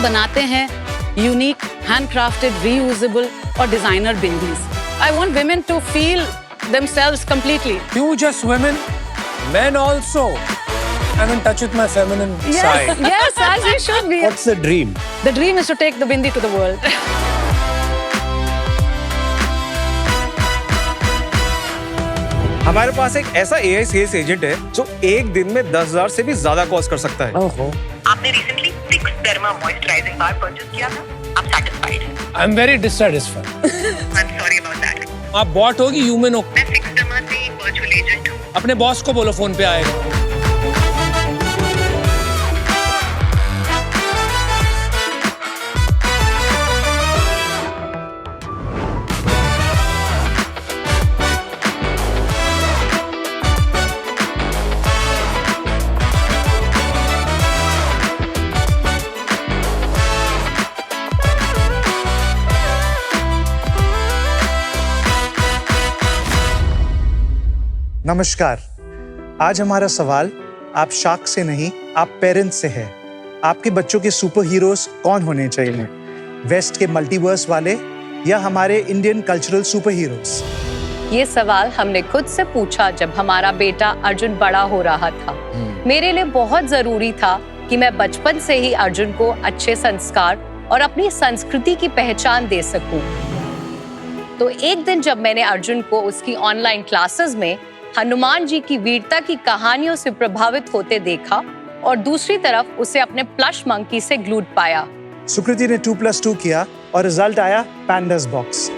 बनाते हैं unique, handcrafted, reusable और designer bindis. I want women to feel themselves completely. You just women, men also. I'm in touch with my feminine side. Yes, as you should be. What's the dream? The dream is to take the bindi to the world. हमारे पास एक ऐसा AI sales agent है जो एक दिन में 10,000 से भी ज्यादा कॉस्ट कर सकता है। ओहो। आपने रिसेंटली 6 डर्मा मॉइस्चराइजिंग बार परचेज किया था, आप सैटिस्फाइड हैं? I'm very dissatisfied. I'm sorry about that. आप बॉट होगी ह्यूमन हो? मैं 6 डर्मा से वर्चुअल एजेंट हूँ। अपने बॉस को बोलो फोन पे आएगा। नमस्कार। आज हमारा सवाल आप शार्क से नहीं, आप पेरेंट्स से है। आपके बच्चों के सुपर हीरोज कौन होने चाहिए? वेस्ट के मल्टीवर्स वाले या हमारे इंडियन कल्चरल सुपर हीरोज? ये सवाल हमने खुद से पूछा जब हमारा बेटा अर्जुन बड़ा हो रहा था। मेरे लिए बहुत जरूरी था कि मैं बचपन से ही अर्जुन को अच्छे संस्कार और अपनी संस्कृति की पहचान दे सकूं। तो एक दिन जब मैंने अर्जुन को उसकी ऑनलाइन क्लासेस में हनुमान जी की वीरता की कहानियों से प्रभावित होते देखा और दूसरी तरफ उसे अपने प्लश मंकी से ग्लूड पाया। सुकृति ने 2+2 किया और रिजल्ट आया पैंडास बॉक्स।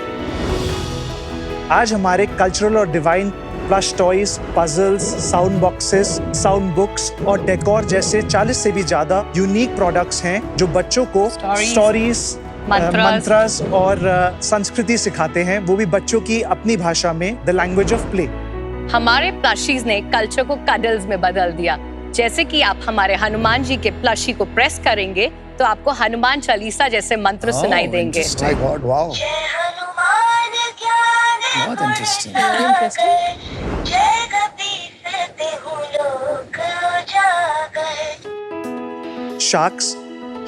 आज हमारे कल्चरल और divine plush toys, puzzles, sound boxes, sound books और डेकोर जैसे 40 से भी ज्यादा यूनिक प्रोडक्ट्स हैं जो बच्चों को स्टोरीज, मंत्रस और संस्कृति सिखाते हैं, वो भी बच्चों की अपनी भाषा में, द लैंग्वेज ऑफ प्ले। हमारे प्लशीज ने कल्चर को कडल्स में बदल दिया। जैसे कि आप हमारे हनुमान जी के प्लशी को प्रेस करेंगे तो आपको हनुमान चालीसा जैसे मंत्र सुनाई देंगे। My God, wow. बहुत इंटरेस्टिंग। शार्क्स,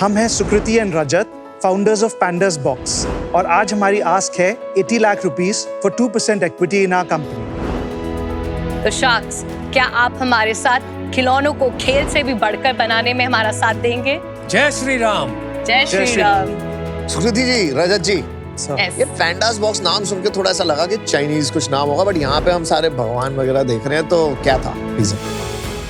हम हैं Sukriti and Rajat, founders of pandas box, और आज हमारी आस्क है 80 lakh rupees for 2% equity in our company. तो शार्क्स, क्या आप हमारे साथ खिलौनों को खेल से भी बढ़कर बनाने में हमारा साथ देंगे? जय श्री राम। जय श्री राम। सुकृति जी, रजत जी, Yes. ये पैंडास बॉक्स नाम सुन के थोड़ा ऐसा लगा कि चाइनीज कुछ नाम होगा, बट यहाँ पे हम सारे भगवान वगैरह देख रहे हैं, तो क्या था रीजन?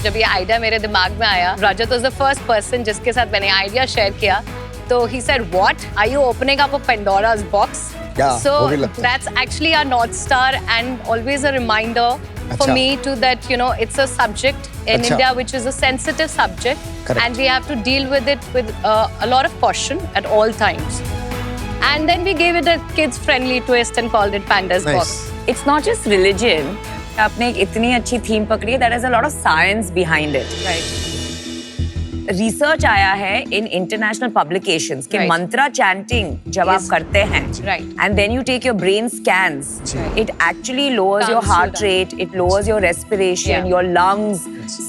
जब ये आइडिया मेरे दिमाग में आया, रजत वाज द फर्स्ट पर्सन जिसके साथ मैंने आइडिया शेयर किया। तो he said, "What? Are you opening up a Pandora's box?" Yeah, so वो भी लगता है। that's actually our North Star and always a reminder for अच्छा। me to that, you know, it's a subject in अच्छा। India which is a sensitive subject, Correct। and we have to deal with it with a lot of caution at all times. And then we gave it a kids-friendly twist and called it Panda's Nice। Box. It's not just religion. आपने एक इतनी अच्छी theme पकड़ी है, there is a lot of science behind it. Right. Research आया है in international publications कि Right। Mantra chanting जब आप करते हैं Right। And then you take your brain scans, it actually lowers your Calms you heart down। Rate, it lowers your respiration, Yeah। Your lungs,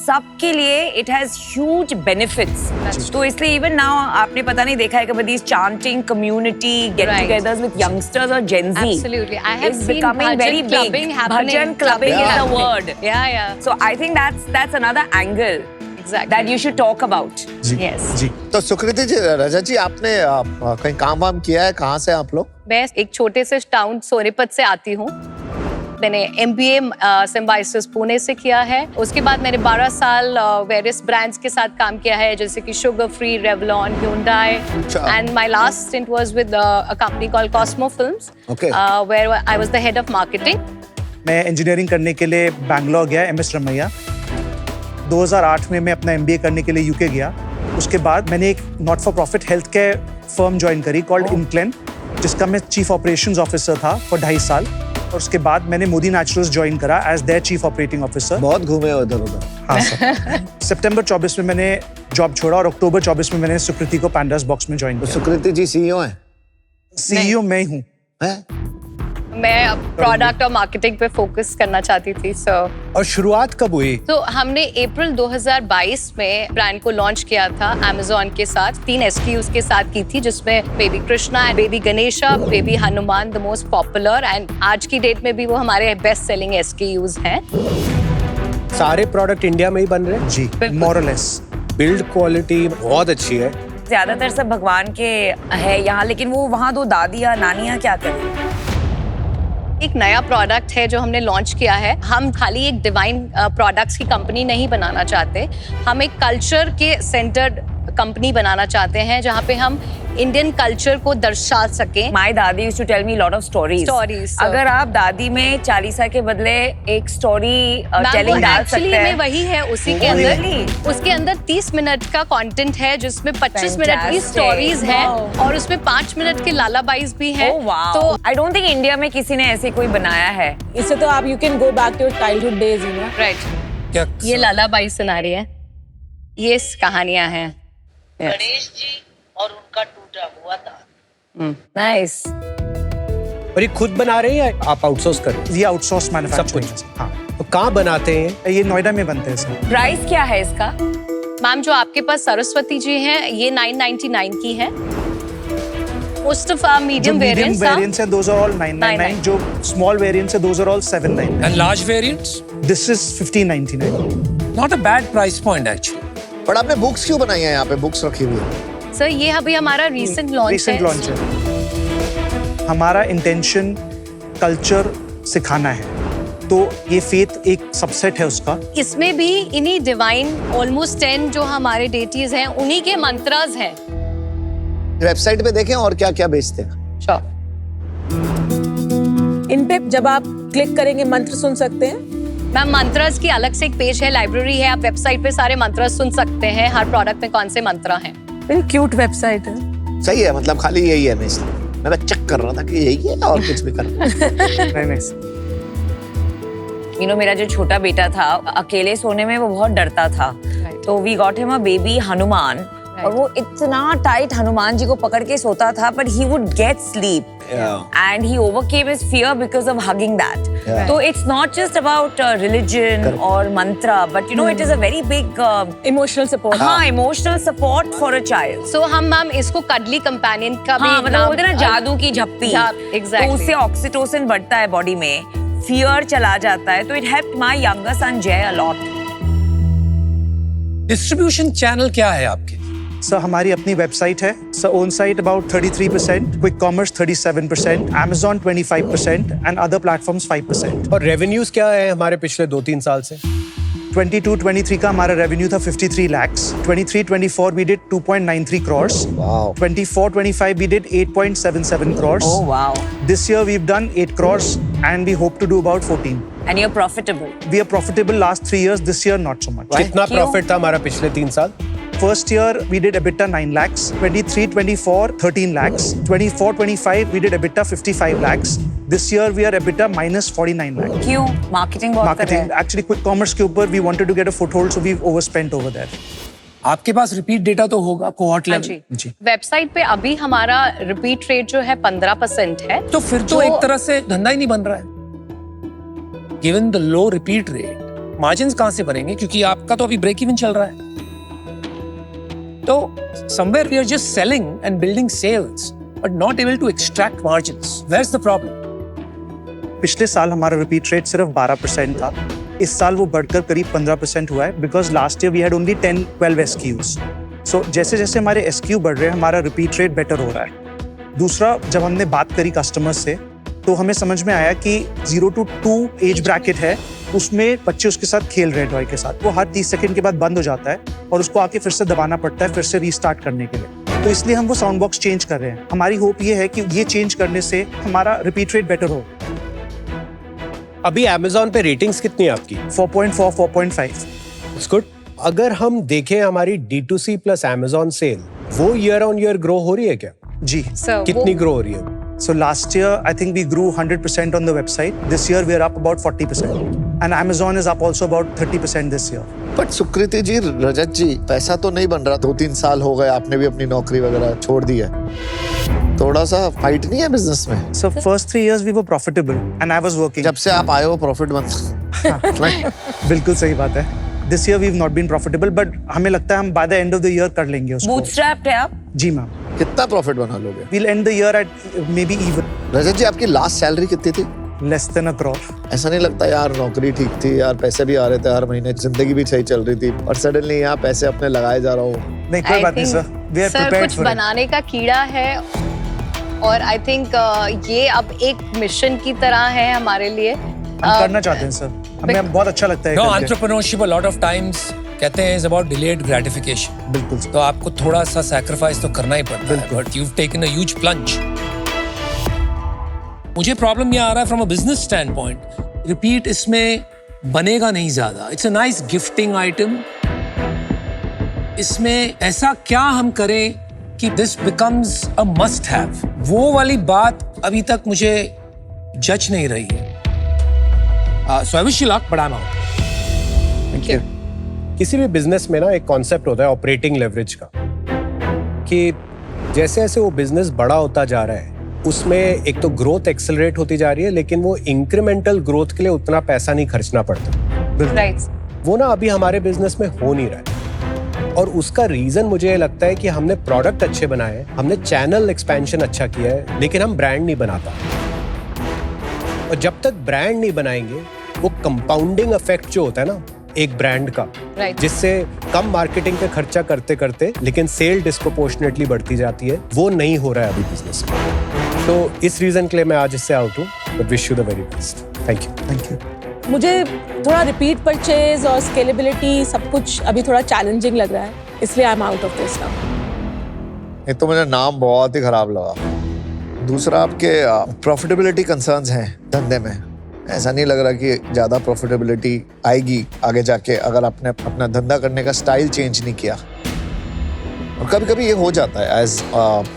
सबके लिए it has huge benefits. तो इसलिए even now आपने पता नहीं देखा है कि these chanting community get Right। Togethers with youngsters और gen Zee Absolutely. I have is seen becoming very bhajan clubbing big. happening. Bhajan clubbing is the happening. word. Yeah. So I think that's another angle Exactly. that you should talk about. Ji, Yes. जी। तो सुकृति जी, रजत जी, आपने कहीं काम वाम किया है? कहाँ से आप लोग? मैं एक छोटे से टाउन सोनीपत से आती हूँ। मैंने MBA सिम्बायोसिस पुणे से किया है। उसके बाद मैंने 12 साल वेरियस ब्रांड्स के साथ काम किया है, जैसे कि sugar free, Revlon, Hyundai, and my last stint was with a company called Cosmo Films, Okay। where I was the head of marketing. मैं इंजीनियरिंग करने के लिए बैंगलोर गया, MS रमैया। 2008 में मैं अपना MBA करने के लिए यूके गया। उसके बाद मैंने एक not for profit health care firm join करी कॉल्ड इनक्लेन, जिसका मैं चीफ ऑपरेशंस ऑफिसर था फॉर 2.5 साल। और उसके बाद मैंने मोदी नेचुरल्स ज्वाइन करा as their chief operating officer. बहुत घूमे हो इधर उधर। हाँ सर। सितंबर 24 में मैंने जॉब छोड़ा और अक्टूबर 24 में मैंने सुकृति को पैंडास बॉक्स में ज्वाइन तो किया। सुकृति जी CEO हैं? CEO मैं ही हूँ। हैं? मैं प्रोडक्ट और मार्केटिंग पे फोकस करना चाहती थी और शुरुआत कब हुई? तो हमने अप्रैल 2022 में ब्रांड को लॉन्च किया था Amazon के साथ 3 SKUs के साथ की थी, जिसमें baby Krishna, baby Ganesha, baby Hanuman the most popular, and आज की डेट में भी वो हमारे बेस्ट सेलिंग SKUs हैं। सारे प्रोडक्ट इंडिया में ही बन रहे हैं? जी, मोरलेस। बिल्ड क्वालिटी बहुत अच्छी है। ज्यादातर सब भगवान के है यहाँ, लेकिन वो वहाँ 2 दादियाँ नानियाँ क्या करें? एक नया प्रोडक्ट है जो हमने लॉन्च किया है। हम खाली एक डिवाइन प्रोडक्ट्स की कंपनी नहीं बनाना चाहते, हम एक कल्चर के सेंटर्ड कंपनी बनाना चाहते हैं जहाँ पे हम इंडियन कल्चर को दर्शा सकें। My dadi used to tell me lot of stories. अगर आप दादी में 40 के बदले एक स्टोरी टेलिंग डाल सकते हैं। में वही है, उसी के अंदर उसके अंदर 30 मिनट का कंटेंट है जिसमें 25 मिनट की स्टोरीज हैं और उसमें 5 मिनट के लालाबाइज भी हैं। तो आई डोंट थिंक इंडिया में किसी ने ऐसे कोई बनाया है। इससे तो आप you can go back to your childhood days, you know. Right. क्या ये लालाबाई सुना रही है, ये कहानियां हैं। गणेश जी और उनका टूटा हुआ तार। नाइस। और ये खुद बना रहे हैं या आप आउटसोर्स कर रहे हैं? ये आउटसोर्स मैन्युफैक्चरिंग। सब कुछ? हाँ। तो कहाँ बनाते हैं? ये नोएडा में बनते हैं सर। प्राइस क्या है इसका? मैम जो आपके पास सरस्वती जी हैं ये 999 की है। मोस्ट ऑफ मीडियम वेरिएंट्स है, those are all 999. जो स्मॉल वेरिएंट्स है, those are all 799. And large variants? This is 1599. Not a bad price point actually. पर आपने बुक्स क्यों बनाई है? यहाँ पे बुक्स रखी हुई है। सर ये अभी हमारा रीसेंट लॉन्च है। हमारा इंटेंशन कल्चर सिखाना है, तो ये फेथ एक सबसेट है उसका। इसमें भी इन्हीं डिवाइन ऑलमोस्ट 10 जो हमारे डेटीज हैं उन्हीं के मंत्रास हैं। वेबसाइट पे देखें और क्या क्या बेचते हैं। श्योर। इन पे जब आप क्लिक करेंगे मंत्र सुन सकते हैं। मैम मंत्रास की अलग से एक पेज है, लाइब्रेरी है, आप वेबसाइट पे सारे मंत्र सुन सकते हैं, हर प्रोडक्ट में कौन से मंत्र हैं। वेरी क्यूट वेबसाइट है। सही है, मतलब खाली यही है। मैं चेक कर रहा था कि यही है और कुछ भी कर नहीं। You know, मेरा जो छोटा बेटा था अकेले सोने में वो बहुत डरता था, तो we got him a baby Hanuman, और वो इतना टाइट हनुमान जी को पकड़ के सोता था, but he would get sleep and he overcame his fear because of hugging that. तो it's not just about religion और mantra, but you know it is a very big emotional support. हाँ, emotional support for a child. So हम ma'am इसको कडली companion का भी मतलब बोलते हैं ना जादू की झप्पी। Exactly. तो उससे ऑक्सीटोसिन बढ़ता है बॉडी में, फियर चला जाता है। तो इट हेल्प्ड माय यंगर सन जय अ लॉट। डिस्ट्रीब्यूशन चैनल क्या है आपके? सर हमारी अपनी वेबसाइट है। Sir own site about 33%, quick commerce 37%, Amazon 25% and other platforms 5%। और रेवेन्यूज क्या है हमारे पिछले 2-3 साल से? 22-23 का हमारा रेवेन्यू था 53 lakhs. 23-24 we did 2.93 crores. Wow. 24-25 we did 8.77 crores. Oh wow. This year we've done 8 crores and we hope to do about 14. And you're profitable. We are profitable last 3 years. This year not so much. कितना profit था हमारा पिछले 3 साल? First year we did EBITDA 9 lakhs. 23-24 13 lakhs. 24-25 we did EBITDA 55 lakhs. This year we are EBITDA minus 49 lakhs. क्यों? Marketing बहुत कर रहे हैं। Actually quick commerce के ऊपर we wanted to get a foothold, so we've overspent over there. आपके पास repeat data तो होगा कोहॉर्ट लेवल? जी। वेबसाइट पे अभी हमारा रिपीट रेट जो है 15% है। तो फिर तो एक तरह से धंधा ही नहीं बन रहा है। Given the low repeat rate, margins कहां से बनेंगे? क्योंकि आपका तो अभी ब्रेक इवन चल रहा है। तो somewhere we are just selling and building sales but not able to extract margins. Where's the problem? पिछले साल हमारा रिपीट रेट सिर्फ 12% था। इस साल वो बढ़कर करीब 15% हुआ है, because last year we had only 10-12 SKUs. So जैसे जैसे हमारे SKU बढ़ रहे हैं हमारा रिपीट रेट बेटर हो रहा है। दूसरा, जब हमने बात करी कस्टमर से तो हमें समझ में आया कि 0 to 2 एज ब्रैकेट है, उसमें बच्चे उसके साथ खेल रहे हैं टॉय के साथ, वो हर 30 सेकंड के बाद बंद हो जाता है और उसको आके फिर से दबाना पड़ता है फिर से रीस्टार्ट करने के लिए। तो इसलिए हम वो साउंड बॉक्स चेंज कर रहे हैं। हमारी होप ये है कि ये चेंज करने से हमारा रिपीट रेट बेटर हो। अभी Amazon पे रेटिंग्स कितनी है आपकी? 4.4, 4.5। It's good. अगर हम देखें हमारी D2C प्लस Amazon सेल, वो ईयर ऑन ईयर ग्रो हो रही है क्या? जी। कितनी ग्रो हो रही है? So last year, I think we grew 100% on the website. This year, we are up about 40%. And Amazon is up also about 30% this year. But सुकृति जी, रजत जी, पैसा तो नहीं बन रहा। 2-3 साल हो गए, आपने भी अपनी नौकरी वगैरह छोड़ दी है। थोड़ा सा फाइट नहीं है बिजनेस में? So first 3 years we were profitable and I was working. जब से आप आए हो प्रॉफिट बनता बिल्कुल सही बात है. This year we've not been profitable, but हमें लगता है हम by the end of the year कर लेंगे उसको. बूटस्ट्रैप्ड है आप? जी मैम. कितना प्रॉफिट बना लोगे? We'll end the year at maybe even. रजत जी, आपकी लास्ट सैलरी कितनी थी? Less than a crore. ऐसा नहीं लगता यार, नौकरी ठीक थी यार, पैसे भी आ रहे थे हर महीने, जिंदगी भी सही चल रही थी, और सडनली यहाँ पैसे अपने लगाए जा रहा हूँ? नहीं, कोई बात नहीं sir. We are sir prepared कुछ for it. बनाने का कीड़ा है और आई थिंक ये अब एक मिशन की तरह है हमारे लिए. हम करना चाहते हैं सर. हमें बहुत अच्छा लगता है. No, करके. entrepreneurship a lot of times कहते हैं is about delayed gratification. बिल्कुल. तो आपको थोड़ा सा sacrifice तो करना ही पड़ता है. But you've taken a huge plunge. मुझे प्रॉब्लम ये आ रहा है from a business stand point. Repeat इसमें बनेगा नहीं ज्यादा. It's a nice gifting item. इसमें ऐसा क्या हम करें कि this becomes a must have. वो वाली बात अभी तक मुझे जज नहीं रही है. So I wish you luck, but I am out. Thank you. किसी भी बिजनेस में ना एक कॉन्सेप्ट होता है ऑपरेटिंग लेवरेज का, कि जैसे जैसे वो बिजनेस बड़ा होता जा रहा है उसमें एक तो ग्रोथ एक्सेलरेट होती जा रही है, लेकिन वो इंक्रीमेंटल ग्रोथ के लिए उतना पैसा नहीं खर्चना पड़ता. राइट. वो ना अभी हमारे बिजनेस में हो नहीं रहा है, और उसका रीजन मुझे ये लगता है कि हमने प्रोडक्ट अच्छे बनाए, हमने चैनल एक्सपेंशन अच्छा किया है, लेकिन हम ब्रांड नहीं बनाता. और जब तक ब्रांड नहीं बनाएंगे, वो कंपाउंडिंग इफेक्ट जो होता है ना एक ब्रांड का, जिससे कम मार्केटिंग पे खर्चा करते करते लेकिन सेल डिस्प्रोपोर्शनेटली बढ़ती जाती है, वो नहीं हो रहा है अभी बिजनेस में. तो इस रीजन के लिए मैं आज इससे आउट हूँ. But wish you the very best. Thank you. Thank you. मुझे थोड़ा रिपीट परचेज और स्केलेबिलिटी सब कुछ अभी थोड़ा चैलेंजिंग लग रहा है, इसलिए आई am out of this now. एक तो मुझे नाम बहुत ही खराब लगा. दूसरा, आपके प्रॉफिटेबिलिटी कंसर्न्स हैं धंधे में. ऐसा नहीं लग रहा कि ज़्यादा प्रॉफिटेबिलिटी आएगी आगे जाके अगर आपने अपना धंधा करने का स्टाइल चेंज नहीं किया. और कभी कभी ये हो जाता है, as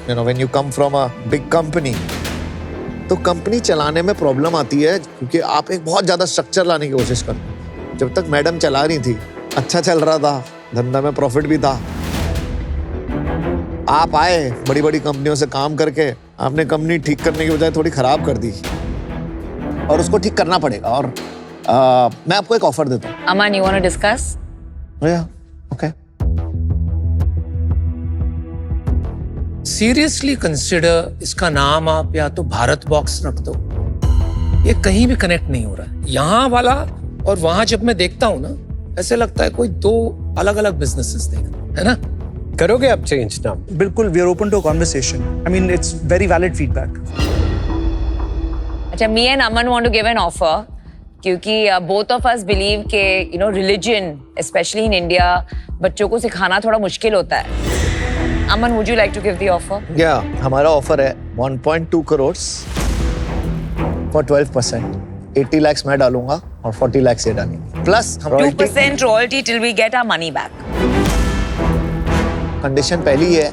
you know, when you come from a big company, तो कंपनी चलाने में प्रॉब्लम आती है क्योंकि आप एक बहुत ज़्यादा स्ट्रक्चर लाने की कोशिश करते हैं. जब तक मैडम चला रही थी, अच्छा चल रहा था, धंधा में प्रॉफिट भी था. आप आए बड़ी बड़ी कंपनियों से काम करके, आपने कंपनी ठीक करने की बजाय थोड़ी खराब कर दी, और उसको ठीक करना पड़ेगा. और मैं आपको एक ऑफर देता हूँ. अमन, you want to discuss? Okay. Seriously consider इसका नाम आप या तो भारत बॉक्स रख दो. ये कहीं भी कनेक्ट नहीं हो रहा है. यहाँ वाला और वहां जब मैं देखता हूँ ना, ऐसे लगता है कोई दो अलग अलग बिजनेसेस देख रहे हैं, है ना? करोगे आप चेंज नाम? बिल्कुल. We are open to a conversation. I mean, it's very valid feedback. अच्छा, me and Aman want to give an offer, क्योंकि both of us believe के you know religion, especially in India, बच्चों को सिखाना थोड़ा मुश्किल होता है. Aman, would you like to give the offer? हमारा ऑफर है 1.2 करोड़ फॉर 12%. 80 लाख मैं डालूंगा और 40 लाख ये डालेंगे, plus 2% royalty till we get our money back. Condition पहली है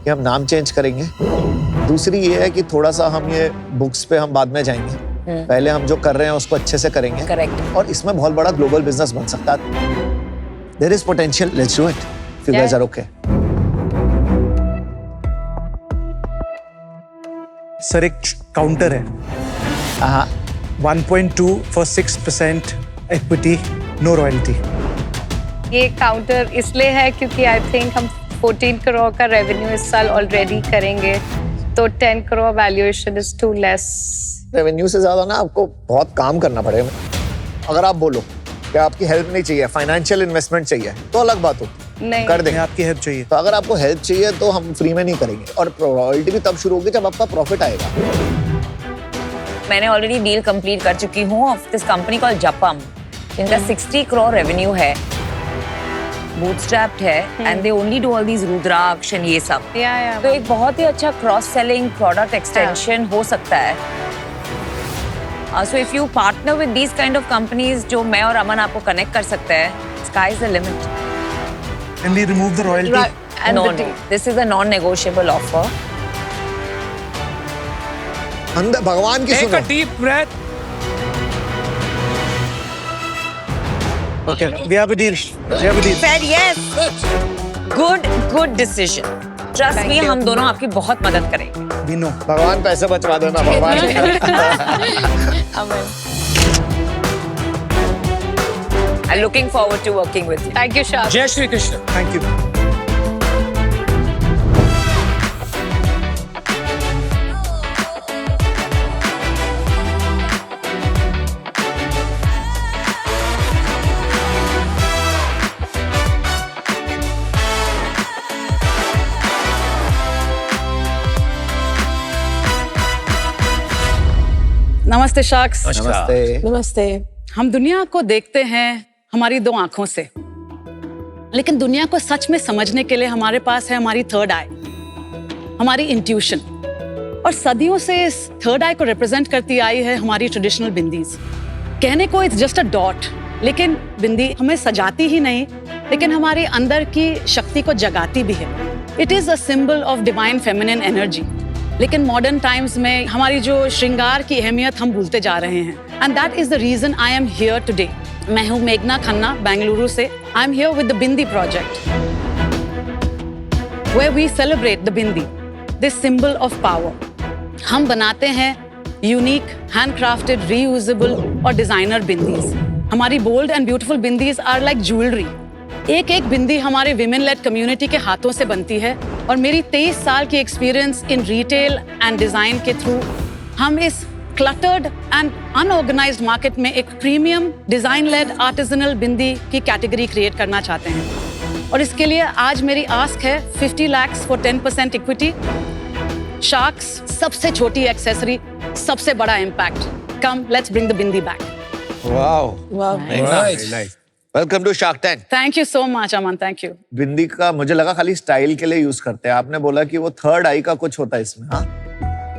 कि हम नाम चेंज करेंगे. दूसरी ये है कि थोड़ा सा हम ये बुक्स पे हम बाद में जाएंगे. पहले हम जो कर रहे हैं उसको अच्छे से करेंगे. Correct. और इसमें बहुत बड़ा ग्लोबल बिजनेस बन सकता है. There is potential. Let's do it. If you guys are okay. Sir, एक काउंटर है. हाँ. 1.2 for 6% equity, no royalty. ये काउंटर इसलिए है क्योंकि आई थिंक हम 14 करोड़ का रेवेन्यू इस साल ऑलरेडी करेंगे, तो 10 crore valuation is too less. Revenue से ज्यादा ना आपको बहुत काम करना पड़ेगा. अगर आप बोलो कि आपकी हेल्प नहीं चाहिए, फाइनेंशियल इन्वेस्टमेंट चाहिए, तो अलग बात होती. नहीं, कर देंगे. आपकी हेल्प चाहिए. तो अगर आपको हेल्प चाहिए तो हम फ्री में नहीं करेंगे. और रॉयल्टी भी तब शुरू होगी जब आपका प्रॉफिट आएगा. मैंने ऑलरेडी डील कंप्लीट कर चुकी हूँ of this company call Japam, जिनका 60 करोड़ रेवेन्यू है, बूटस्ट्रैप्ड है, and they only do all these rudraksha and ये सब. तो एक बहुत ही अच्छा क्रॉस सेलिंग प्रोडक्ट एक्सटेंशन हो सकता है. So if you partner with these kind of companies, जो मैं और अमन आपको कनेक्ट कर सकते हैं, sky is the limit. Can we remove the royalty? No, this is a non-negotiable offer. अंदर भगवान की सुनो. Take a deep breath. Okay, we have a deal. We have a deal. Said yes. Good decision. Trust me, हम दोनों आपकी बहुत मदद करेंगे. नो भगवान पैसे बचवा देना भगवान I'm looking forward to working with you. Thank you, Shah. जय श्री कृष्ण। थैंक यू नमस्ते शाक्स। नमस्ते। नमस्ते। हम दुनिया को देखते हैं हमारी दो आंखों से, लेकिन दुनिया को सच में समझने के लिए हमारे पास है हमारी थर्ड आई, हमारी इंट्यूशन। और सदियों से इस थर्ड आई को रिप्रेजेंट करती आई है हमारी ट्रेडिशनल बिंदीज। कहने को इट्स जस्ट अ डॉट, लेकिन बिंदी हमें सजाती ही नहीं, लेकिन हमारे अंदर की शक्ति को जगाती भी है। It is a symbol of divine feminine energy. लेकिन मॉडर्न टाइम्स में हमारी जो श्रृंगार की अहमियत हम भूलते जा रहे हैं, and that is the reason I am here today. मैं हूँ मेघना खन्ना, बेंगलुरु से। I am here with the bindi project, where we celebrate the bindi, this symbol of power. हम बनाते हैं यूनिक हैंडक्राफ्टेड रीयूजेबल और डिजाइनर बिंदीज। हमारी bold and beautiful bindis are like jewellery. एक एक बिंदी हमारे विमेन लेड कम्युनिटी के हाथों से बनती है, और मेरी 23 साल की experience in retail and design के थ्रू हम इस क्लटर्ड एंड अनऑर्गेनाइज्ड मार्केट में एक प्रीमियम डिजाइन लेड आर्टिजनल बिंदी की कैटेगरी क्रिएट करना चाहते हैं। और इसके लिए आज मेरी आस्क है 50 लाख फॉर 10% इक्विटी। शार्क्स सबसे छोटी एक्सेसरी, सबसे बड़ा impact. Come let's bring the bindi back. Wow, nice. Welcome to shark tank. Thank you so much Aman, thank you. Bindi का मुझे लगा खाली स्टाइल के लिए यूज करते हैं, आपने बोला कि वो थर्ड आई का कुछ होता है इसमें। हाँ,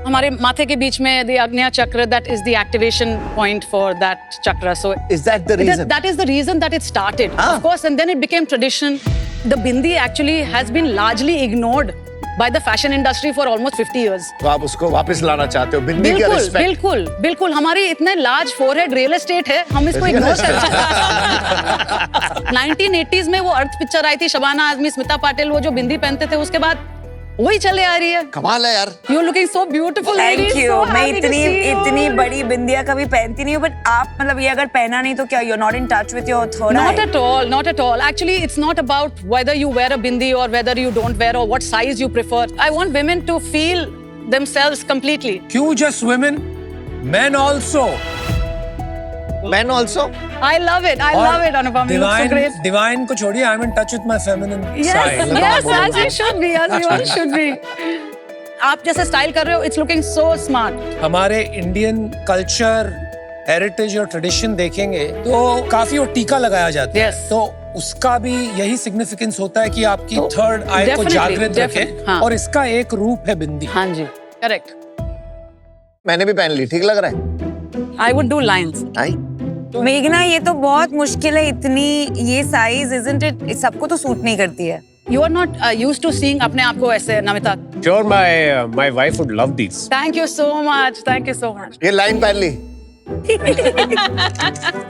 हमारे माथे के बीच में द आग्नेय चक्र, that is the activation point for that chakra. So is that the reason? that is the reason that it started, of course, and then it became tradition. The bindi actually has been largely ignored by the fashion industry for almost 50 years. तो आप उसको वापस लाना चाहते हो, बिंदी का बिल्कुल respect. बिल्कुल बिल्कुल। हमारी इतने लार्ज फोरहेड रियल एस्टेट है, हम इसको इग्नोर करते हैं। 1980s में वो अर्थ पिक्चर आई थी, शबाना आजमी, स्मिता पाटिल, वो जो बिंदी पहनते थे, उसके बाद वही चले आ रही है। कमाल है यार। You're looking so beautiful, Thank ladies. you. So मैं happy to see you. इतनी बड़ी बिंदिया कभी पहनती नहीं हूँ, बट आप मतलब ये अगर पहना नहीं तो क्या you're not in touch with your third eye? Not at all, not at all. Actually, it's not about whether you wear a bindi or whether you don't wear, or what size you prefer. I want women to feel themselves completely. क्यों just women? Men also. Men also? I love it. I love it, Anupam. You look so great. Divine को छोड़िए, I'm in touch with my feminine Yes, side. yes, as you should be, as you all should be. आप जैसे style कर रहे हो, it's looking so smart. हमारे Indian culture, heritage और tradition देखेंगे तो काफी वो टीका लगाया जाता है। Yes. तो उसका भी यही सिग्निफिकेंस होता है कि आपकी तो थर्ड आई को definitely, जागृत रखे, definitely, हाँ। और इसका एक रूप है बिंदी। हाँ जी, correct. मैंने भी पहन ली, ठीक लग रहा है? I would do lines. आई? मेघना, ये तो बहुत मुश्किल है, इतनी ये साइज isn't it? सबको तो सूट नहीं करती है। You are not used to seeing अपने आप को ऐसे, Namita. Sure, my wife would love these. Thank you so much. Thank you so much. ये लाइन पहन ली।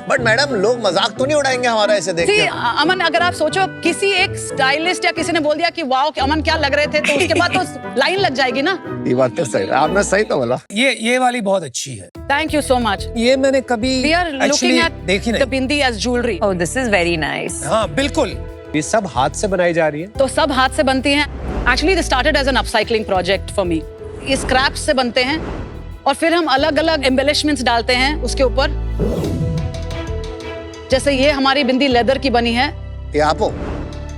बट मैडम, लोग मजाक तो नहीं उड़ाएंगे हमारा ऐसे देख See, के? अमन, अगर आप सोचो किसी एक स्टाइलिस्ट या किसी ने बोल दिया कि वाओ अमन क्या लग रहे थे, तो उसके बाद तो लाइन लग जाएगी ना। ये बात तो सही है, आपने सही तो बोला। ये वाली बहुत अच्छी है। Thank you so much. ये मैंने कभी We are looking actually at देखी the नहीं। bindi as jewelry. Oh, this is very nice. हाँ बिल्कुल। ये सब हाथ से बनाई जा रही है। तो सब हाथ से बनती हैं। Actually, this started as an upcycling project for me. ये स्क्रैप्स से बनते हैं, और फिर हम अलग अलग एम्बेलिशमेंट्स डालते हैं उसके ऊपर। जैसे ये हमारी बिंदी लेदर की बनी है। ये आप हो?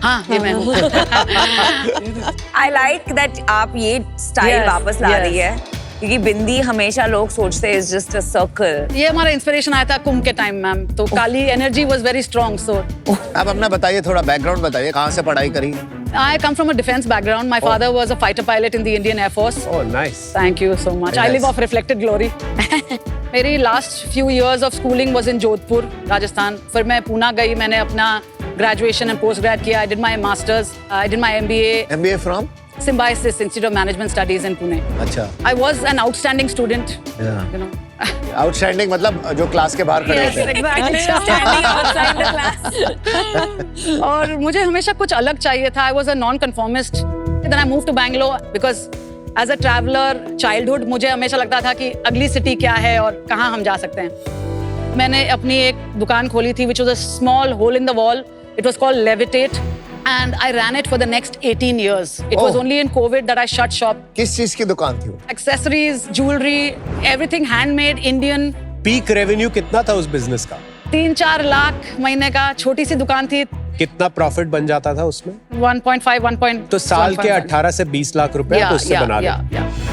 हाँ, ये मैं हूँ। I like that आप ये स्टाइल Yes, वापस ला yes. रही है, क्योंकि बिंदी हमेशा लोग सोचते हैं इज जस्ट अ सर्कल। ये हमारा इंस्पिरेशन आया था कुंभ के टाइम, मैम। तो काली एनर्जी वाज वेरी स्ट्रॉन्ग, सो आप अपना बताइए, थोड़ा बैकग्राउंड बताइए, कहाँ से पढ़ाई करी? I come from a defense background. My father was a fighter pilot in the Indian Air Force. Oh, nice. Thank you so much. I live off reflected glory. मेरी last few years of schooling was in Jodhpur, Rajasthan. फिर मैं पूना गई, मैंने अपना graduation and post grad किया. I did my masters. I did my MBA. MBA from? Symbiosis Institute of Management Studies in Pune. अच्छा। I was an outstanding student. Yeah. You know. Outstanding मतलब जो class के बाहर खड़े Yes, होते हैं। exactly. Standing outside the class. और मुझे हमेशा कुछ अलग चाहिए था. I was a non-conformist. Then I moved to Bangalore because as a traveller childhood मुझे हमेशा लगता था कि अगली सिटी क्या है और कहाँ हम जा सकते हैं। मैंने अपनी एक दुकान खोली थी which was a small hole in the wall. It was called Levitate and I ran it for the next 18 years. It was only in COVID that I shut shop. किस चीज की दुकान थी वो? Accessories, jewelry, everything handmade, Indian. Peak revenue कितना था उस business का? 3-4 लाख महीने का, छोटी सी दुकान थी. कितना प्रॉफिट बन जाता था उसमें? 1.5. तो साल के 18 से 20 लाख रुपए तो उससे बना लेते.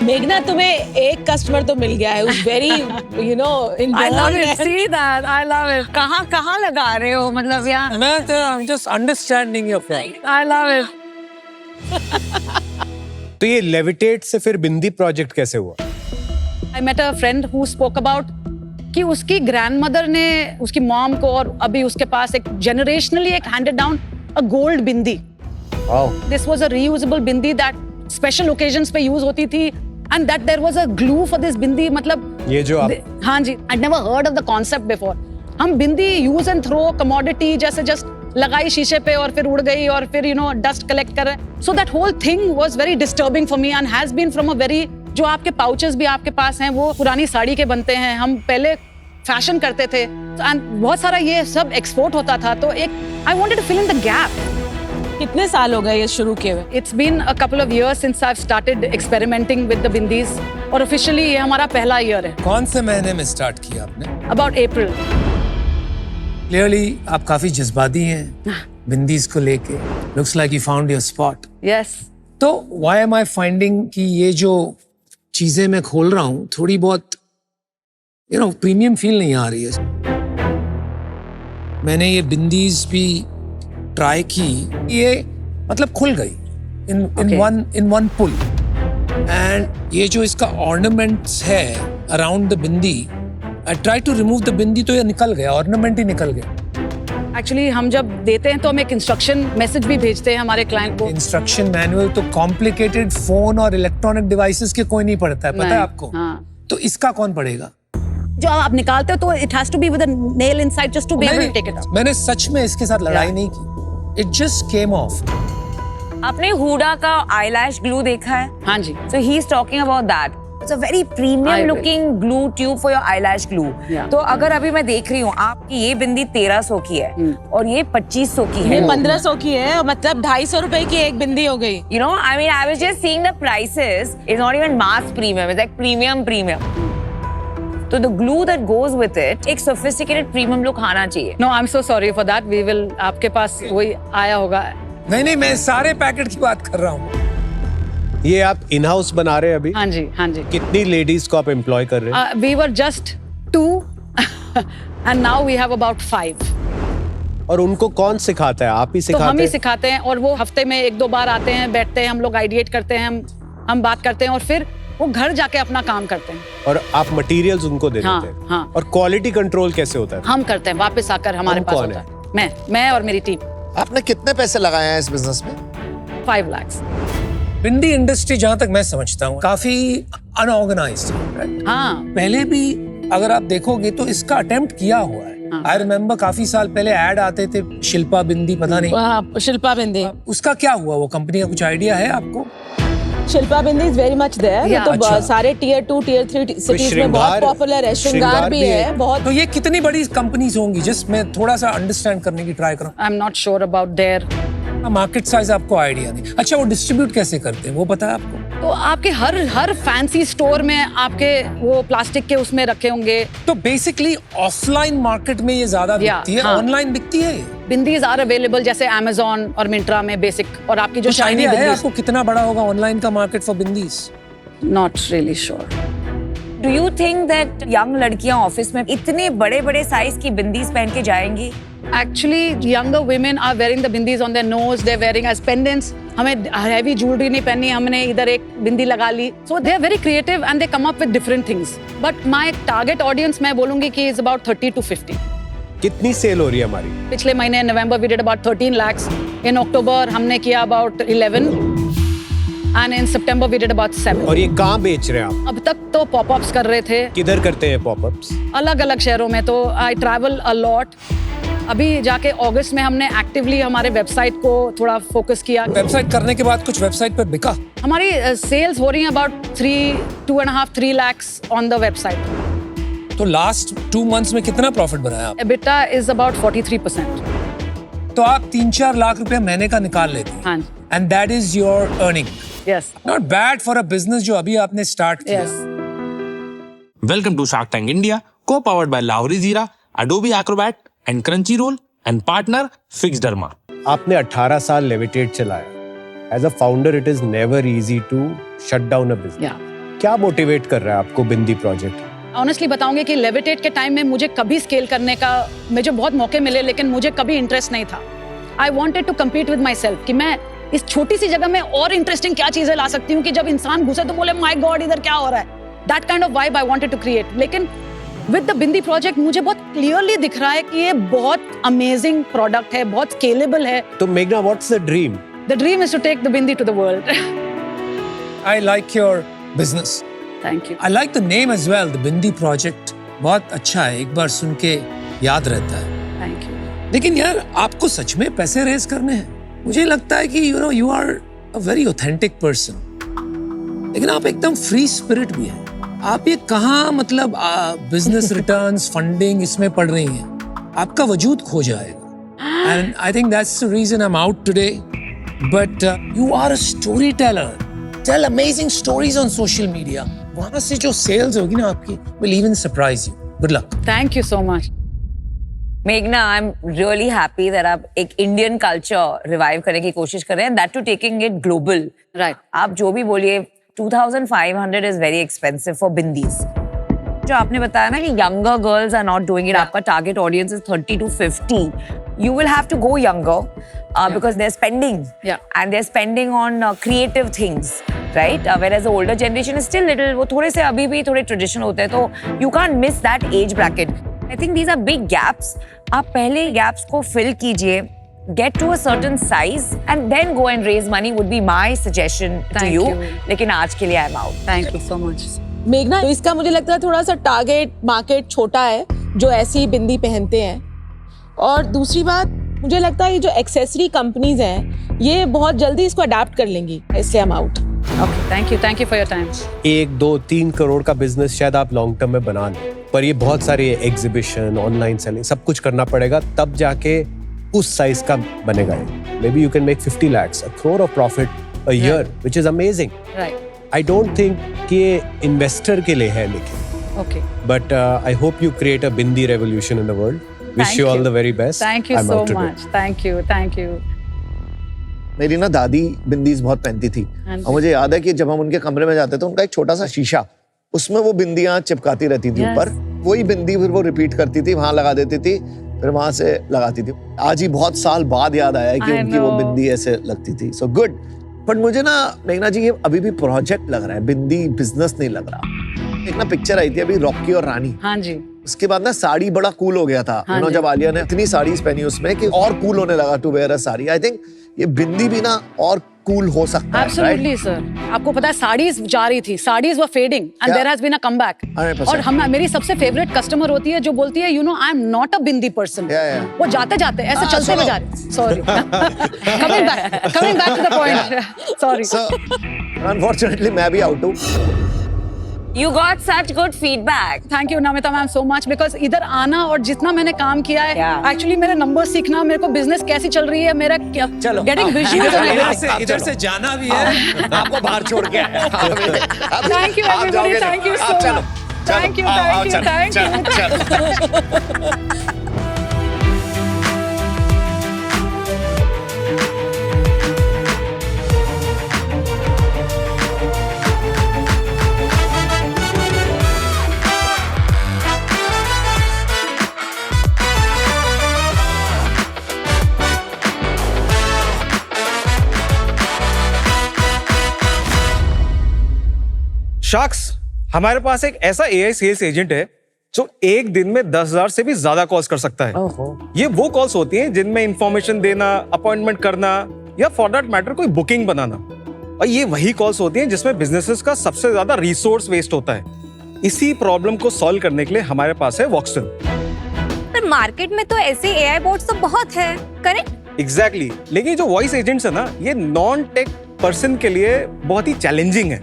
मेघना, तुम्हें एक कस्टमर तो मिल गया है. उस very I love it. See that? I love it. कहाँ लगा रहे हो मतलब यार? I'm just understanding your point. I love it. तो ये लेविटेट से फिर बिंदी प्रोजेक्ट कैसे हुआ? I met a friend who spoke about कि उसकी ग्रैंडमदर ने उसकी मॉम को और अभी उसके पास एक generationally एक handed down a gold bindi. Wow. This was a reusable bindi that special occasions पे use होती थी. And that there was a glue for this बिंदी. मतलब ये जो आप हाँ जी, I'd never heard of the concept before. हम बिंदी use and throw commodity जैसे just लगाई शीशे पे और फिर उड़ गई और फिर dust collect कर रहे. So that whole thing was very disturbing for me and has been from a very जो आपके pouches भी आपके पास हैं वो पुरानी साड़ी के बनते हैं. हम पहले फैशन करते थे and बहुत सारा ये सब एक्सपोर्ट होता था. तो एक I wanted to fill in the gap. कितने साल हो गए ये शुरू किए हुए? It's been a couple of years since I've started experimenting with the bindis और officially ये हमारा पहला ईयर है. कौन से महीने में स्टार्ट किया आपने? About April. क्लियरली आप काफी जज्बाती हैं बिंदीज को लेके. Looks like you found your spot. Yes. तो व्हाई एम आई फाइंडिंग कि ये जो चीजें मैं खोल रहा हूँ थोड़ी बहुत प्रीमियम फील नहीं आ रही है. मैंने ये बिंदीज भी ट्राई की, ये मतलब खुल गई इन वन पुल. एंड ये जो इसका ऑर्नामेंट्स है around the bindi, I try to remove the bindi तो ये निकल गया, ऑर्नामेंट ही निकल गया. एक्चुअली हम जब देते हैं तो हम एक इंस्ट्रक्शन मैसेज भी भेजते हैं हमारे क्लाइंट को. इंस्ट्रक्शन मैनुअल तो कॉम्प्लिकेटेड फोन और इलेक्ट्रॉनिक डिवाइसेस के कोई नहीं पढ़ता है, पता है आपको? हाँ. तो इसका कौन पढ़ेगा? जो आप निकालते हो तो it has to be with a nail inside just to be able to take it out. मैंने सच में इसके साथ लड़ाई नहीं की. It just came off. आपने हुडा का eyelash glue देखा है? हाँ जी. So he's talking about that. It's a very premium looking glue tube for your eyelash glue. Yeah. तो अगर अभी मैं देख रही हूँ आपकी ये बिंदी 1300 की है और ये 2500 की है. ये 1500 की है, मतलब 250 रुपए की एक बिंदी हो गई. You know, I mean, I was just seeing the prices. It's not even mass premium. It's like premium. तो the glue that goes with it एक sophisticated premium look आना चाहिए. No, I'm so sorry for that. We will आपके पास वही आया होगा. नहीं, मैं सारे पैकेट की बात कर रहा हूँ. ये आप इन हाउस बना रहे हैं अभी? हाँ जी. कितनी लेडीज को आप एम्प्लॉय कर रहे हैं? We were just 2 and now we have about 5. और उनको कौन सिखाता है? आप ही तो सिखाते हम ही हैं? सिखाते हैं और वो हफ्ते में 1-2 बार आते हैं, बैठते हैं, हम लोग आइडिएट करते हैं, हम बात करते हैं और फिर वो घर जाके अपना काम करते हैं. और आप मटेरियल्स उनको दे हाँ, देते हैं? हाँ. और क्वालिटी कंट्रोल कैसे होता है? हम करते हैं, वापस आकर हमारे हम पास कौन होता है. मैं और मेरी टीम. आपने कितने पैसे लगाए हैं इस बिजनेस में? 5 lakhs. बिंदी इंडस्ट्री जहां तक मैं समझता हूँ काफी अनऑर्गेनाइज्ड है. हाँ. पहले भी अगर आप देखोगे तो इसका अटेम्प्ट किया हुआ है. आई रिमेम्बर काफी साल पहले ऐड आते थे, शिल्पा बिंदी, पता नहीं. हाँ, शिल्पा बिंदी. उसका क्या हुआ? वो कंपनी का कुछ आइडिया है आपको? शिल्पा बिंदी इज वेरी मच देयर. तो अच्छा. सारे टियर 2 टियर 3 सिटीज में बहुत पॉपुलर है. श्रृंगार भी है बहुत. तो ये कितनी बड़ी कंपनीज होंगी? जस्ट मैं थोड़ा सा अंडरस्टैंड करने की ट्राई करूं. आई am not sure about their market size आपको आइडिया नहीं. अच्छा, वो डिस्ट्रीब्यूट कैसे करते हैं वो पता है आपको? तो आपके हर फैंसी स्टोर में आपके वो प्लास्टिक के उसमें रखे होंगे. तो बेसिकली ऑफलाइन मार्केट में ये ज्यादा बिकती है, हाँ. ऑनलाइन बिकती है. बिंदीज आर अवेलेबल जैसे Amazon और मिंत्रा में बेसिक. और आपकी जो शाइनी आइडिया है बिंदीज, आपको कितना बड़ा होगा ऑनलाइन का market for bindis? Not really sure. Do you think that young लड़कियां ऑफिस में इतने बड़े साइज की बिंदीज पहन के जाएंगी? Actually, younger women are wearing the bindis on their nose. They're wearing as pendants. हमें heavy jewelry नहीं पहननी, हमने इधर एक बिंदी लगा ली. So they are very creative and they come up with different things. But my target audience मैं बोलूँगी कि is about 30 to 50. कितनी सेल हो रही है हमारी? पिछले महीने नवंबर we did about 13 lakhs. In October हमने किया about 11. And in September we did about 7. और ये कहाँ बेच रहे हैं आप? अब तक तो पॉपअप्स कर रहे थे. किधर करते हैं पॉपअप्स? अलग-अलग शहरों में. तो I travel a lot. अभी जाके अगस्त में हमने एक्टिवली हमारे वेबसाइट को थोड़ा फोकस किया। वेबसाइट करने के बाद कुछ वेबसाइट पे बिका? हमारी सेल्स हो रही हैं about 2.5-3 lakhs on the website. तो लास्ट 2 months में कितना प्रॉफिट बनाया आप? EBITDA is about 43%। तो आप 3-4 लाख रुपए महीने का निकाल लेते हैं। हाँ। And that is your earning. Yes. Not bad for a business जो अभी आपने स्टार्ट किया। Yes. Welcome to Shark Tank India, co-powered by Lowry Zira, Adobe Acrobat and Crunchyroll and partner Fixderma. आपने 18 साल लेविटेट चलाया। As a founder it is never easy to shut down a business. क्या motivate कर रहा है आपको बिंदी project? Honestly बताऊंगी कि लेविटेट के टाइम में मुझे कभी स्केल करने का मुझे बहुत मौके मिले, लेकिन मुझे कभी इंटरेस्ट नहीं था। I wanted to compete with myself कि मैं इस छोटी सी जगह में और इंटरेस्टिंग क्या चीजें ला सकती हूँ कि जब इंसान घुसे तो बोले माय गॉड इधर क्या हो रहा है। That kind of vibe I wanted to create. लेकिन विद द बिंदी प्रोजेक्ट मुझे बहुत क्लियरली दिख रहा है कि ये बहुत अमेजिंग प्रोडक्ट है, बहुत स्केलेबल है। तो मेघना, what's the dream? The dream is to take the bindi to the world. I like your business. Thank you. I like the name as well, the bindi project. बहुत अच्छा है, एक बार सुन के याद रहता है। Thank you. लेकिन यार आपको सच में पैसे रेज करने हैं? मुझे लगता है कि you are a very authentic person, लेकिन आप एकदम फ्री स्पिरिट भी हैं। आप ये कहाँ मतलब बिजनेस रिटर्न्स, फंडिंग इसमें पड़ रही हैं? आपका वजूद खो जाएगा। And I think that's the reason I am out today. But you are a storyteller. Tell amazing stories on social media. वहां से जो सेल्स होगी ना आपकी will even surprise you. Good luck. Thank you so much. मेघना, I am really happy that आप एक Indian culture revive करने की कोशिश कर रहे हैं, that to taking it global. Right. आप जो भी बोलिए, 2500 is very expensive for bindis. जो आपने बताया ना कि younger girls are not doing it, आपका target audience is 30 to 50, you will have to go younger because they're spending and they're spending on creative things, right? Whereas the older generation is still little, वो थोड़े से अभी भी थोड़े traditional होते हैं, तो you can't miss that age bracket. I think these are big gaps. आप पहले gaps को fill कीजिए, get to a certain size and then go and raise money would be my suggestion to you. लेकिन आज के लिए I'm out. Thank you so much. मेघना, इसका मुझे लगता है थोड़ा सा टारगेट मार्केट छोटा है जो ऐसी बिंदी पहनते हैं। और दूसरी बात, मुझे लगता है ये जो एक्सेसरी कंपनीज हैं ये बहुत जल्दी इसको अडाप्ट कर लेंगी, इसलिए आई am out. Okay, thank you for your time. 1, 2, 3 crore का बिजनेस शायद आप लॉन्ग टर्म में बना लें, पर ये बहुत सारे एग्जीबिशन, ऑनलाइन सेलिंग, सब कुछ करना पड़ेगा, तब जाके उस साइज का बनेगा। May be you can make 50 lakhs, 1 crore of profit a year, which is amazing. Right. I don't think कि ये इन्वेस्टर के लिए है, लेकिन Okay. but I hope you create a Bindi revolution in the world. Wish you all the very best. Thank you I'm so out today. much. Thank you. मेरी ना दादी बिंदीज बहुत पहनती थी और मुझे याद है कि जब हम उनके कमरे में जाते थे, उनका एक छोटा सा शीशा, उसमें वो बिंदियां चिपकाती रहती थी ऊपर। वही बिंदी फिर वो रिपीट करती थी, वहां लगा देती थी, फिर वहां से लगाती थी। आज ही बहुत साल बाद याद आया कि उनकी वो बिंदी ऐसे लगती थी। So good. बट मुझे ना मेघना जी, ये अभी भी प्रोजेक्ट लग रहा है, बिंदी बिजनेस नहीं लग रहा। एक ना पिक्चर आई थी अभी, रॉकी और रानी। हाँ जी। उसके बाद ना साड़ी बड़ा कूल हो गया था। हाँ जब आलिया ने इतनी साड़ीज पहनी उसमें कि और कूल होने लगा to wear a sari. I think ये बिंदी भी ना और कूल हो सकता है। Absolutely, sir. आपको पता है साड़ीज जा रही थी, saris were fading and there has been a comeback. 100%. और हम, मेरी सबसे फेवरेट कस्टमर होती है जो बोलती है, you know I am not a bindi person. वो जाते जाते ऐसे चलते हुए जा रही। Sorry, coming back to the point. Sorry. Unfortunately मैं भी आउट हूँ। You got such good feedback. Thank you, Namita ma'am, so much, because इधर आना और जितना मैंने काम किया है, एक्चुअली मेरे नंबर सीखना, मेरे को बिजनेस कैसी चल रही है, मेरा गेटिंग विजुअल, इधर से जाना भी है, आपको बाहर छोड़ के आया। Thank you everybody, thank you so much, thank you. Sharks, हमारे पास एक ऐसा एआई सेल्स एजेंट है जो एक दिन में 10,000 से भी ज्यादा कॉल्स कर सकता है। ये वो कॉल्स होती हैं जिनमें इंफॉर्मेशन देना, अपॉइंटमेंट करना या फॉर दैट मैटर कोई बुकिंग बनाना। और ये वही कॉल्स होती हैं जिसमें बिजनेसेस का सबसे ज्यादा रिसोर्स वेस्ट होता है। इसी प्रॉब्लम को सॉल्व करने के लिए हमारे पास है वॉक्सटन। मार्केट में तो ऐसे एआई बोट्स तो बहुत है, करेक्ट? एग्जैक्टली लेकिन जो वॉइस एजेंट्स है ना, ये नॉन टेक पर्सन के लिए बहुत ही चैलेंजिंग है,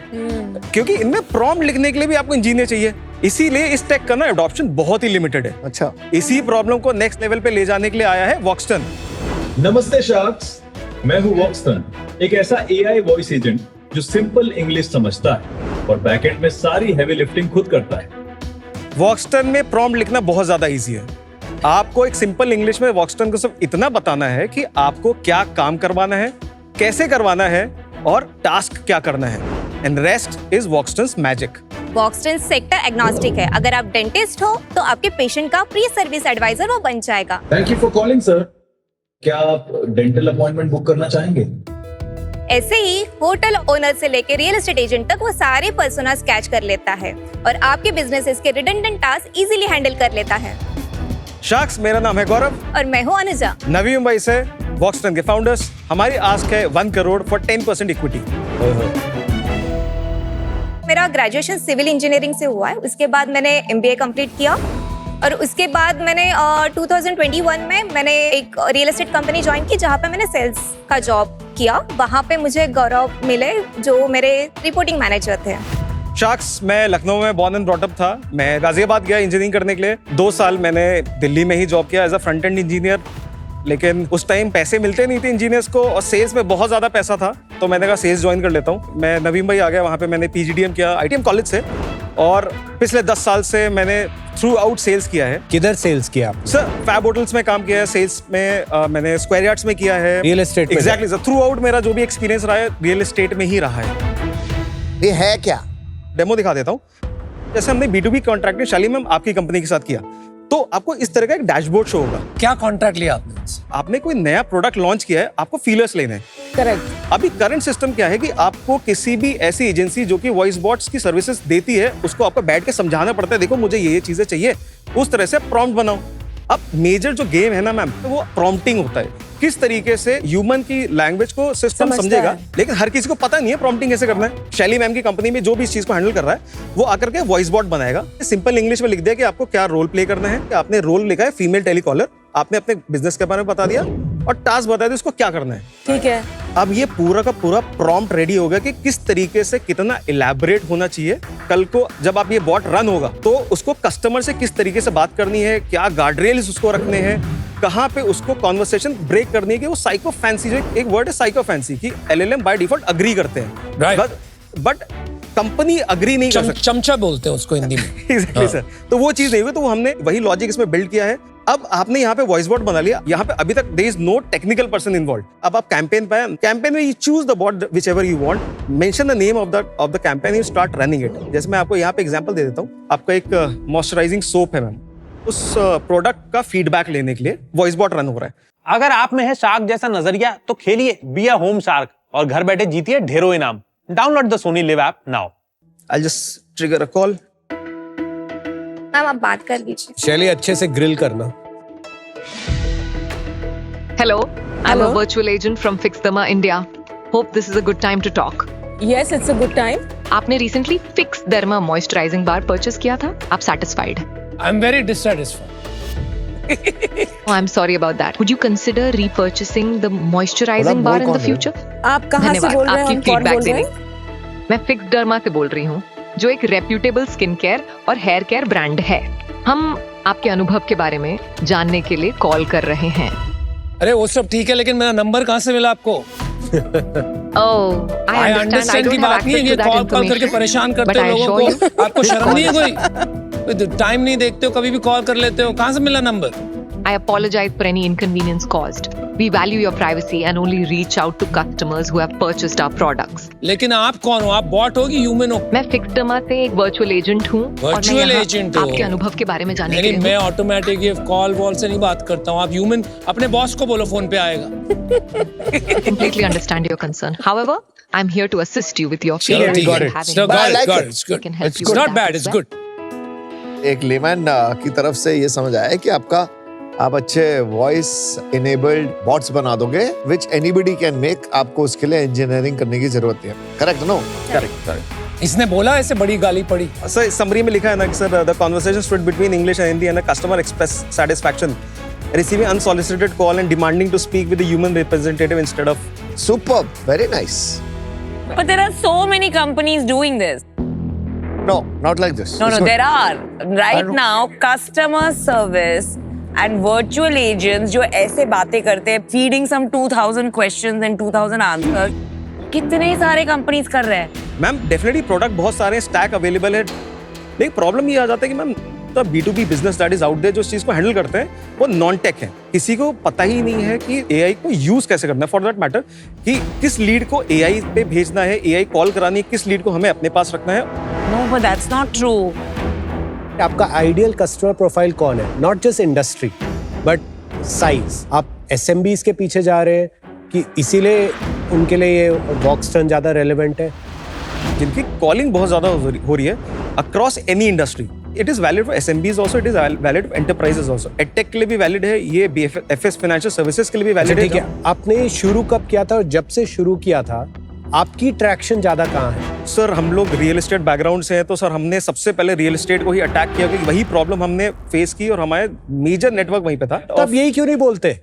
क्योंकि इनमें प्रॉम्प्ट लिखने के लिए भी आपको इंजीनियर चाहिए। इसीलिए इस टेक का ना एडॉप्शन बहुत ही लिमिटेड है। अच्छा, इसी प्रॉब्लम को नेक्स्ट लेवल पे ले जाने के लिए आया है वॉक्सटन। नमस्ते शार्क्स, मैं हूँ वॉक्सटन, एक ऐसा एआई वॉइस एजेंट जो सिंपल इंग्लिश समझता है और बैकएंड में सारी हेवी लिफ्टिंग खुद करता है। वॉक्सटन में प्रॉम्प्ट लिखना बहुत ज्यादा इजी है। आपको एक सिंपल इंग्लिश में वॉक्सटन को सिर्फ इतना बताना है कि आपको क्या काम करवाना है, कैसे करवाना है और टास्क क्या करना है, and rest is Voxton's magic. Voxton sector agnostic है। अगर आप डेंटिस्ट हो तो आपके पेशेंट का प्री सर्विस एडवाइजर वो बन जाएगा। Thank you for calling sir. क्या आप डेंटल अपॉइंटमेंट बुक करना चाहेंगे? ऐसे ही होटल ओनर से लेकर रियल एस्टेट एजेंट तक वो सारे पर्सोनास कैच कर लेता है और आपके बिजनेसेस के रिडंडेंट टास्क इजीली हैंडल कर लेता है। शार्क्स, मेरा नाम है गौरव और मैं हूँ अनुजा, नवी मुंबई से, वॉक्सटन के फाउंडर्स। हमारी आस्क है 1 करोड़ फॉर 10% इक्विटी। मेरा ग्रेजुएशन सिविल इंजीनियरिंग से हुआ है। उसके बाद मैंने एमबीए कंप्लीट किया और उसके बाद मैंने 2021 में मैंने एक रियल एस्टेट कंपनी ज्वाइन की जहाँ पे मैंने सेल्स का जॉब किया। वहाँ पे मुझे गौरव मिले जो मेरे रिपोर्टिंग मैनेजर थे। शार्क्स, मैं लखनऊ में बॉर्न एंड ब्रॉट अप था। मैं गाजियाबाद गया इंजीनियरिंग करने के लिए। 2 साल मैंने दिल्ली में ही जॉब किया as a front end engineer, लेकिन उस टाइम पैसे मिलते नहीं थे इंजीनियर्स को और सेल्स में बहुत ज्यादा पैसा था, तो मैंने कहा सेल्स ज्वाइन कर लेता हूँ। मैं नवी मुंबई आ गया, वहाँ पे मैंने पीजीडीएम किया आईटीएम कॉलेज से, और पिछले 10 साल से मैंने थ्रू आउट सेल्स किया है। किधर सेल्स किया आपने? सर, फैब होटल्स में काम किया है, सेल्स में मैंने स्क्वायर यार्ड्स में किया है, real estate. Exactly sir, through out मेरा जो भी एक्सपीरियंस रहा है रियल एस्टेट में ही रहा है। ये है क्या? डेमो दिखा देता हूँ। जैसे हमने B2B कॉन्ट्रैक्ट में शाली मैम आपकी कंपनी के साथ किया, तो आपको इस तरह का एक डैशबोर्ड शो होगा। क्या कॉन्ट्रैक्ट लिया आपने? आपने कोई नया प्रोडक्ट लॉन्च किया है, आपको फीलर्स लेने हैं। करेक्ट। अभी करंट सिस्टम क्या है कि आपको किसी भी ऐसी एजेंसी जो कि वॉइस बॉट्स की सर्विसेज देती है, उसको आपको बैठ के समझाना पड़ता है, देखो मुझे ये चीजें चाहिए, उस तरह से प्रॉम्प्ट बनाओ। अब मेजर जो गेम है ना मैम, तो वो प्रॉम्प्टिंग होता है। किस तरीके से ह्यूमन की लैंग्वेज को सिस्टम समझेगा, लेकिन हर किसी को पता नहीं है प्रॉम्प्टिंग कैसे करना है। शैली मैम की कंपनी में जो भी इस चीज को हैंडल कर रहा है, वो आकर के वॉइस बॉट बनाएगा। सिंपल इंग्लिश में लिख दिया कि आपको क्या रोल प्ले करना है। आपने रोल लिखा है फीमेल टेलीकॉलर, आपने अपने बिजनेस के बारे में बता दिया और टास्क बता दिया उसको क्या करना है। ठीक है। अब ये पूरा का पूरा प्रॉम्प्ट रेडी हो गया कि किस तरीके से कितना इलैबोरेट होना चाहिए। कल को जब आप ये बॉट रन होगा तो उसको कस्टमर से किस तरीके से बात करनी है, क्या गार्डरेल्स उसको रखने हैं, कहाँ पे उसको कॉन्वर्सेशन ब्रेक करनी है। कि वो साइको फैंसी, जो एक वर्ड है साइको फैंसी, की एलएलएम बाय डिफॉल्ट अग्री करते हैं, बट कंपनी अग्री नहीं कर सकती। चमचा बोलते हैं उसको हिंदी में। एग्जैक्टली सर, तो वो चीज नहीं हुई, तो हमने वही लॉजिक इसमें बिल्ड किया है। अब आपने यहाँ पे वॉइस बॉट बना लिया, यहाँ पे अभी तक there is no technical person involve. अब आप कैंपेन पे, कैंपेन में you choose the bot whichever you want, mention the name of the campaign, you start running it. जैसे मैं आपको यहाँ पे एग्जांपल दे देता हूँ। आपका एक मॉइस्चराइजिंग सोप है मैम, उस प्रोडक्ट का फीडबैक लेने के लिए वॉइस बॉट रन हो रहा है। अगर आप में है शार्क जैसा नजरिया तो खेलिए बी अ होम शार्क और घर बैठे जीतिए ढेरों इनाम। Download the Sony live app now. I'll just trigger a call. Ma'am आप बात कर लीजिए। शैली, अच्छे से ग्रिल करना। Hello, I'm a virtual agent from Fixderma India. Hope this is a good time to talk. Yes, it's a good time. आपने recently Fixderma moisturizing bar purchase किया था, आप satisfied? I'm very dissatisfied. Oh, I'm sorry about that. Would you consider repurchasing the moisturizing bar in the future? आप कहाँ से बोल रहे हैं? हम कौन बोल रहे हैं? मैं Fixderma से बोल रही हूँ, जो एक रेप्यूटेबल स्किन केयर और हेयर केयर ब्रांड है। हम आपके अनुभव के बारे में जानने के लिए कॉल कर रहे हैं। अरे वो सब ठीक है, लेकिन मेरा नंबर कहाँ से मिला आपको? I understand की बात नहीं है, ये कॉल करके परेशान करते हो लोगों को। आपको शर्म नहीं है कोई? टाइम नहीं देखते हो, कभी भी कॉल कर लेते हो। कहाँ से मिला number? I apologize for any inconvenience caused. We value your privacy and only reach out to customers who have purchased our products. लेकिन आप कौन हो? आप बॉट हो कि ह्यूमन हो? मैं Fixderma से एक वर्चुअल एजेंट हूँ और मैं यहाँ आपके अनुभव के बारे में जानने के लिए मैं ऑटोमेटिक ये कॉल वॉल से नहीं बात करता हूँ। आप ह्यूमन, अपने बॉस को बोलो फोन पे आएगा। completely understand your concern. However, I'm here to assist you with your Got feelings. it. It's good. It's not bad. It's good. एक लेमैन की तरफ से ये समझ आया कि आप अच्छे वॉइस इनेबल्ड बॉट्स बना दोगे विच एनीबडी कैन मेक। आपको उसके लिए इंजीनियरिंग करने की जरूरत है। Correct no? करेक्ट। इसने बोला ऐसे बड़ी गाली पड़ी। सर समरी में लिखा है ना कि sir the conversation switch between English and Hindi and the customer express satisfaction receiving unsolicited call and demanding to speak with a human representative instead of. Superb, very nice. But there are so many companies doing this. No, not like this. No, there are. Right now, customer service and virtual agents जो ऐसे बातें करते हैं, feeding some 2000 questions and 2000 answers, कितने सारे companies कर रहे हैं। मैम डेफिनेटली प्रोडक्ट बहुत सारे स्टैक अवेलेबल है, लेकिन प्रॉब्लम ये आ जाता है कि मैम तो B2B business that is out there जो इस चीज को हैंडल करते हैं वो नॉन टेक है। किसी को पता ही नहीं है कि एआई को यूज कैसे करना है, फॉर दैट मैटर कि किस लीड को एआई पे भेजना है, एआई कॉल करानी है, किस लीड को हमें अपने पास रखना है। No but that's not true. आपका आइडियल कस्टमर प्रोफाइल कौन है? Not just industry but size. आप एसएमबीज के पीछे जा रहे हैं कि इसीलिए उनके लिए ये वॉक्सटर्न ज्यादा रेलेवेंट है? जिनकी कॉलिंग बहुत ज्यादा हो रही है across any industry. It is valid for SMBs also, it is valid for enterprises also. Edtech के लिए भी वैलिड है, ये बीएफएस फाइनेंशियल सर्विसेज के लिए भी वैलिड है। ठीक है, आपने शुरू कब किया था और जब से शुरू किया था आपकी ट्रैक्शन ज्यादा कहाँ है? सर हम लोग रियल एस्टेट बैकग्राउंड से हैं, तो सर हमने सबसे पहले रियल एस्टेट को ही अटैक किया क्योंकि वही प्रॉब्लम हमने फेस की और हमारे मेजर नेटवर्क वहीं पे था। तब यही क्यों नहीं बोलते?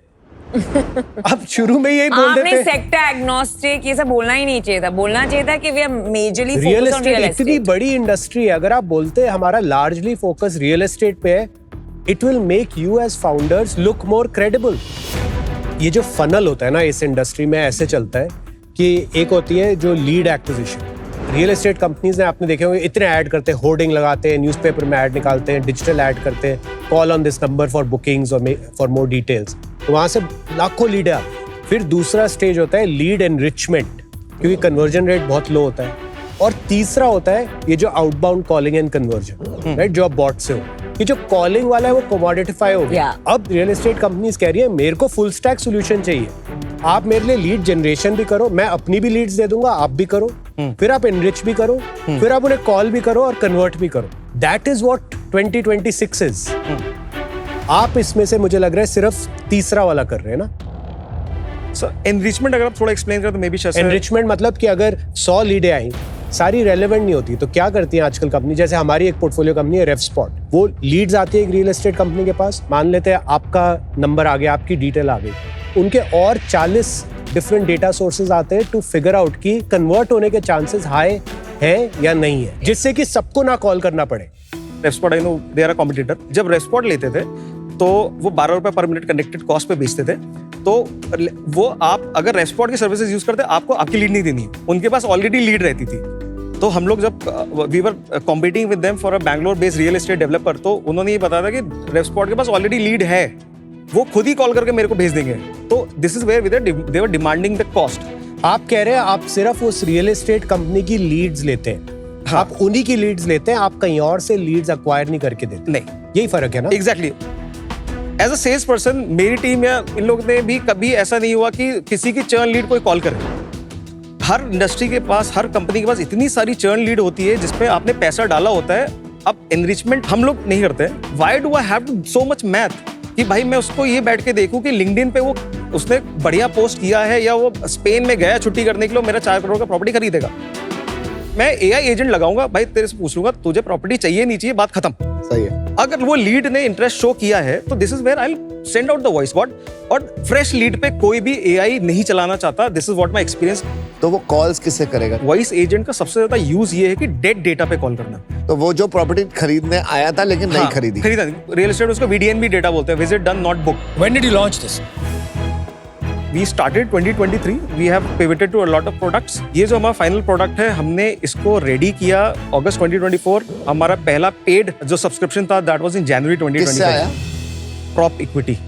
अब शुरू में यही बोल देते। आपने सेक्टर एग्नोस्टिक ये सब बोलना ही नहीं चाहिए था। बोलना चाहिए था कि we are majorly real focused on real estate इतनी बड़ी इंडस्ट्री है, अगर आप बोलते हमारा लार्जली फोकस रियल एस्टेट पे है, it will make you as founders look more credible. ये जो फनल होता है ना इस इंडस्ट्री में ऐसे चलता है कि एक होती है जो lead acquisition. Real estate companies ने आपने देखे होंगे इतने ऐड करते हैं, होर्डिंग लगाते हैं, न्यूज़पेपर में ऐड निकालते हैं, डिजिटल ऐड करते हैं, call on this number for bookings और फॉर मोर डिटेल्स। तो वहां से लाखों लीड है। फिर दूसरा स्टेज होता है लीड एनरिचमेंट, क्योंकि कन्वर्जन रेट बहुत लो होता है। और तीसरा होता है ये जो outbound calling and conversion, right, जो आप बॉट से हो। ये जो कॉलिंग वाला है वो कमोडिटिफाई हो गया। अब रियल एस्टेट कंपनीज कह रही है मेरे को फुल स्टैक सोल्यूशन चाहिए। आप मेरे लिए लीड जनरेशन भी करो, मैं अपनी भी लीड्स दे दूंगा, आप भी करो, फिर आप एनरिच भी करो, फिर आप उन्हें कॉल भी करो और कन्वर्ट भी करो। That is what 2026 is. आप इसमें से मुझे लग रहा है सिर्फ तीसरा वाला कर रहे हैं ना सर। एनरिचमेंट अगर आप थोड़ा एक्सप्लेन करें तो मे बी शायद। एनरिचमेंट मतलब कि अगर 100 लीडें आई, सारी रेलेवेंट नहीं होती, तो क्या करती हैं आजकल कंपनी, जैसे हमारी एक पोर्टफोलियो कंपनी है रेवस्पॉट, वो लीड्स आती है एक रियल एस्टेट कंपनी के पास, मान लेते हैं आपका नंबर आ गया, आपकी डिटेल आ गई, उनके और 40 डिफरेंट डेटा सोर्सेज आते हैं टू फिगर आउट कि कन्वर्ट होने के चांसेस हाई है या नहीं है, जिससे कि सबको ना कॉल करना पड़े। Revspot I know they are a competitor. जब रेवस्पॉट लेते थे तो वो 12 रुपए पर मिनट कनेक्टेड कॉस्ट पे बेचते थे। तो वो आप अगर रेवस्पॉट की सर्विसेज यूज करते आपको आपकी लीड नहीं देनी है, उनके पास ऑलरेडी लीड रहती थी। तो हम लोग जब we were competing with them for a Bangalore based real estate developer, तो उन्होंने ये बताया था कि रेवस्पॉट के पास ऑलरेडी लीड है, वो खुद ही कॉल करके मेरे को भेज देंगे। तो this is where they were demanding the cost. आप कह रहे हैं आप सिर्फ उस रियल एस्टेट कंपनी की लीड्स लेते हैं। हाँ। आप उन्हीं की लीड्स लेते हैं, आप कहीं और से लीड्स एक्वायर नहीं करके देते। नहीं, यही फर्क है ना। Exactly. As a sales person मेरी टीम या इन लोगों ने भी कभी ऐसा नहीं हुआ कि किसी की चर्न लीड कोई कॉल करे। हर इंडस्ट्री के पास, हर कंपनी के पास इतनी सारी चर्न लीड होती है जिसपे आपने पैसा डाला होता है। अब एनरिचमेंट हम लोग नहीं करते। Why do I have to so much math कि भाई मैं उसको ये बैठ के देखूं कि लिंक्डइन पे वो उसने बढ़िया पोस्ट किया है या वो स्पेन में गया छुट्टी करने के लिए, मेरा 4 करोड़ का प्रॉपर्टी खरीदेगा। मैं एआई एजेंट लगाऊंगा, भाई तेरे से पूछ लूंगा तुझे प्रॉपर्टी चाहिए नहीं चाहिए, बात खत्म। सही है। अगर वो लीड ने इंटरेस्ट शो किया है तो this is where I send out the voice bot. और फ्रेश लीड पे कोई भी एआई नहीं चलाना चाहता। This is what my experience. तो वो कॉल्स किससे करेगा? वॉइस एजेंट का सबसे ज्यादा यूज ये है कि डेड डेटा पे कॉल करना। तो वो जो प्रॉपर्टी खरीदने आया था लेकिन नहीं खरीदी, रियल एस्टेट उसको VDNB डेटा बोलते हैं, visit done not book. When did you launch this? We started 2023. We have pivoted to a lot of products. ये जो हमारा फाइनल प्रोडक्ट है, हमने इसको रेडी किया अगस्त 2024। हमारा पहला पेड जो सब्सक्रिप्शन था दैट वाज इन जनवरी 2025। किससे आया? Prop equity.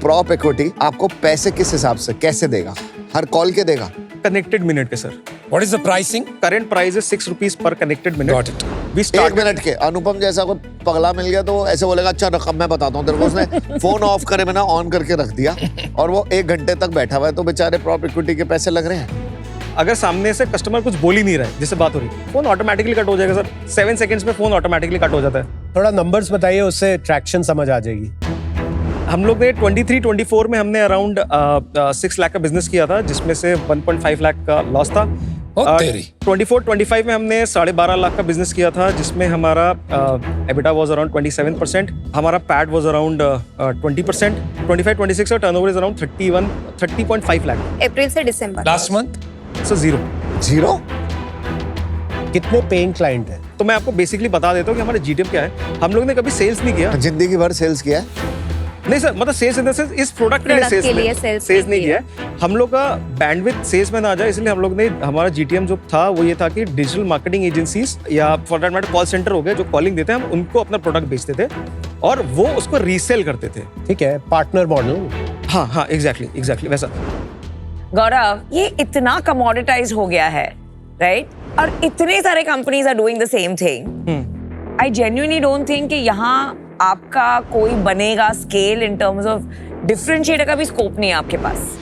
प्रॉप इक्विटी आपको पैसे किस हिसाब से कैसे देगा? हर कॉल के देगा? कनेक्टेड मिनट के sir. What is the pricing? Current price is 6 rupees per connected minute. Got it. We start 1 minute के। अनुपम जैसा कोई पगला मिल गया तो वो ऐसे बोलेगा अच्छा रकम मैं बताता हूँ तेरे को, उसने फोन ऑफ करे बिना ऑन करके रख दिया और वो 1 घंटे तक बैठा हुआ है, तो बेचारे प्रॉप इक्विटी के पैसे लग रहे हैं। अगर सामने से कस्टमर कुछ बोल ही नहीं रहा है जिससे बात हो रही है, फोन ऑटोमेटिकली कट हो जाएगा सर। 7 सेकंड्स में फोन ऑटोमेटिकली कट हो जाता है। थोड़ा नंबर्स बताइए, उससे ट्रैक्शन समझ आ जाएगी। हम लोग ने 23-24 में हमने अराउंड 6 लाख का बिजनेस किया था, जिसमें से 1.5 लाख का लॉस था। तेरी 24-25 में हमने 12.5 लाख का बिजनेस किया था, जिसमें हमारा EBITDA वाज अराउंड 27%, हमारा पैट वाज अराउंड 20%, 25-26 का टर्नओवर इज अराउंड 30.5 लाख। अप्रैल से दिसंबर लास्ट मंथ सो जीरो। कितने पेइंग क्लाइंट हैं? तो मैं आपको बेसिकली बता देता हूँ कि हमारे GTM क्या है। हम लोग ने कभी सेल्स नहीं किया, जिंदगी भर सेल्स किया नहीं सर, मतलब सेल्स इन द सेंस इस प्रोडक्ट के लिए सेल्स नहीं किया। हम लोग का बैंडविड्थ सेल्स में ना आ जाए, इसलिए हम लोग ने, हमारा GTM जो था वो ये था कि डिजिटल मार्केटिंग एजेंसीज या for that matter call centre हो गए जो कॉलिंग देते हैं, हम उनको अपना प्रोडक्ट बेचते थे और वो उसको रीसेल करते थे। ठीक है, पार्टनर मॉडल। हाँ, एग्जैक्टली वैसा। गौरव, ये इतना कमोडिटाइज हो गया है, राइट? और इतने सारे companies are doing the same thing. I genuinely don't think कि यहाँ आपका कोई बनेगा scale in terms of differentiator का भी स्कोप नहीं है आपके पास।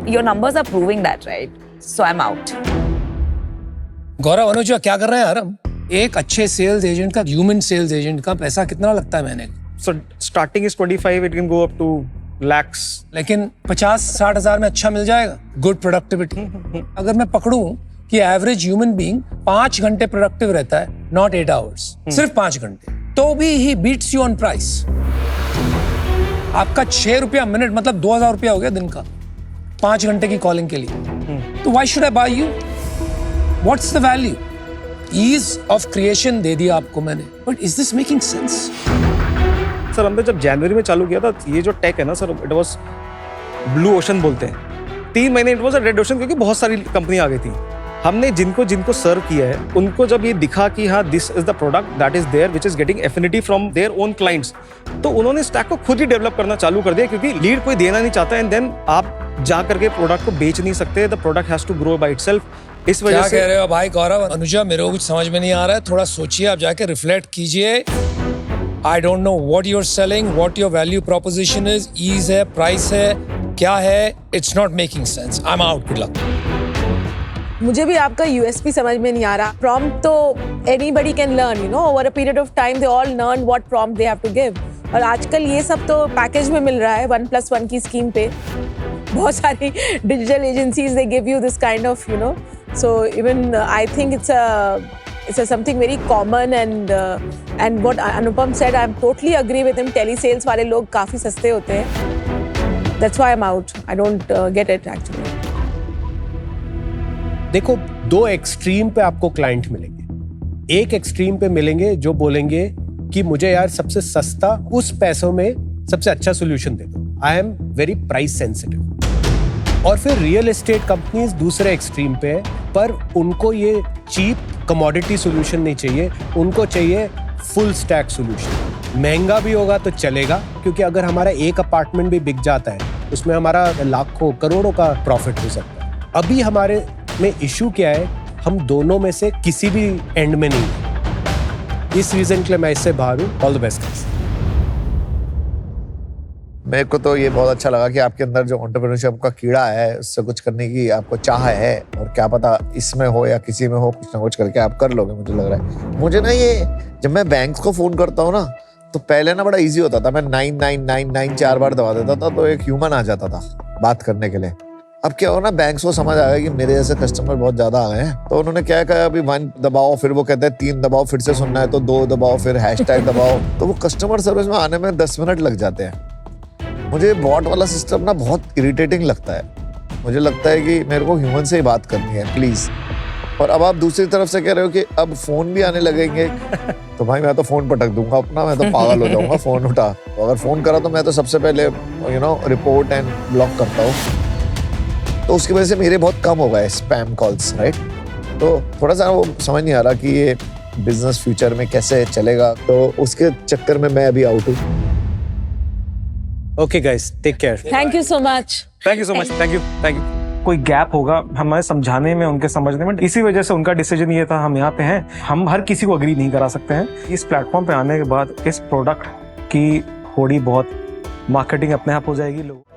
Your numbers are proving that, right? So I am out. Gaurav Anuja क्या कर रहे हैं यार हम? एक अच्छे सेल्स एजेंट का, ह्यूमन सेल्स एजेंट का पैसा कितना लगता है महीने का? So starting is 25, it can go up to lakhs। लेकिन 50-60 हजार में अच्छा मिल जाएगा, गुड प्रोडक्टिविटी। अगर मैं पकड़ूं कि एवरेज ह्यूमन बीइंग 5 घंटे प्रोडक्टिव रहता है, नॉट 8 आवर्स, सिर्फ 5 घंटे, तो भी ही बीट्स यू ऑन प्राइस। आपका 6 रुपया मिनट मतलब 2000 रुपया हो गया दिन का, 5 घंटे की कॉलिंग के लिए। तो why should I buy you? What's the value? Ease of creation दे दिया आपको मैंने, but is this making sense? Sir हमने जब जनवरी में चालू किया था, ये जो टेक है ना sir, it was blue ocean बोलते हैं। 3 महीने it was a red ocean, क्योंकि बहुत सारी कंपनी आ गई थी। हमने जिनको सर्व किया है, उनको जब ये दिखा कि हाँ this is the product that is there which is getting affinity from their own clients, तो उन्होंने स्टैक को खुद ही डेवलप करना चालू कर दिया, क्योंकि लीड कोई देना नहीं चाहता, एंड देन आप जा करके प्रोडक्ट को बेच नहीं सकते। The product has to grow by itself. इस वजह से क्या कह रहे हो भाई गौरव? अनुजा, मेरे को कुछ समझ में नहीं आ रहा है, थोड़ा सोचिए, आप जाके रिफ्लेक्ट कीजिए। I don't know what you're selling, what your value proposition is, ease है, price है, क्या है, it's not making sense. I'm out, good luck. मुझे भी आपका USP समझ में नहीं आ रहा। Prompt तो anybody can learn, you know, over a period of time they all learn what prompt they have to give. और आजकल ये सब तो पैकेज में मिल रहा है 1+1 की स्कीम पे। बहुत सारी digital agencies they give you this kind of, you know, so even I think it's something very common and what Anupam said, I'm totally agree with him. Telesales वाले लोग काफी सस्ते होते हैं। That's why I'm out. I don't get it actually. देखो, 2 extreme पे आपको client मिलेंगे। एक एक्सट्रीम पे मिलेंगे जो बोलेंगे कि मुझे यार सबसे सस्ता, उस पैसों में सबसे अच्छा सोल्यूशन दे दो। I am very price sensitive. और फिर रियल एस्टेट कंपनीज दूसरे एक्सट्रीम पे है, पर उनको ये चीप कमोडिटी सोल्यूशन नहीं चाहिए, उनको चाहिए फुल स्टैक सोल्यूशन। महंगा भी होगा तो चलेगा, क्योंकि अगर हमारा एक अपार्टमेंट भी बिक जाता है उसमें हमारा लाखों करोड़ों का प्रॉफिट हो सकता है। अभी हमारे में इशू क्या है, हम दोनों में से किसी भी एंड में नहीं। इस रीजन के लिए मैं इससे बाहर हूँ। All the best. मेरे को तो ये बहुत अच्छा लगा कि आपके अंदर जो एंटरप्रेन्योरशिप का कीड़ा है, उससे कुछ करने की आपको चाह है, और क्या पता इसमें हो या किसी में हो, कुछ ना कुछ करके आप कर लोगे, मुझे लग रहा है। मुझे ना ये, जब मैं बैंक्स को फोन करता हूँ ना, तो पहले ना बड़ा इजी होता था, मैं 9999 4 बार दबा देता था तो एक ह्यूमन आ जाता था बात करने के लिए। अब क्या हो ना, बैंक्स को समझ आ गया कि मेरे जैसे कस्टमर बहुत ज्यादा आ गए हैं, तो उन्होंने क्या कहा, अभी 1 दबाओ, फिर वो कहते हैं 3 दबाओ, फिर से सुनना है तो 2 दबाओ, फिर हैशटैग दबाओ। तो वो कस्टमर सर्विस में आने में 10 मिनट लग जाते हैं। मुझे बॉट वाला सिस्टम ना बहुत इरिटेटिंग लगता है। मुझे लगता है कि मेरे को ह्यूमन से ही बात करनी है प्लीज। और अब आप दूसरी तरफ से कह रहे हो कि अब फोन भी आने लगेंगे, तो भाई मैं तो फोन पटक दूंगा अपना, मैं तो पागल हो जाऊंगा। फोन उठा तो अगर फोन करा तो मैं तो सबसे पहले रिपोर्ट एंड ब्लॉक करता हूँ। तो उसकी वजह से मेरे बहुत कम हो गए स्पैम कॉल्स, राइट? तो थोड़ा सा वो समझ नहीं आ रहा कि ये बिजनेस फ्यूचर में कैसे चलेगा, तो उसके चक्कर में मैं अभी आउट हूँ। Okay guys, take care. Thank you so much. Thank you so much. Thank you. कोई गैप होगा हमें समझाने में, उनके समझने में, इसी वजह से उनका डिसीजन ये था। हम यहाँ पे हैं, हम हर किसी को अग्री नहीं करा सकते हैं। इस प्लेटफॉर्म पे आने के बाद इस प्रोडक्ट की थोड़ी बहुत मार्केटिंग अपने आप हो जाएगी। लोग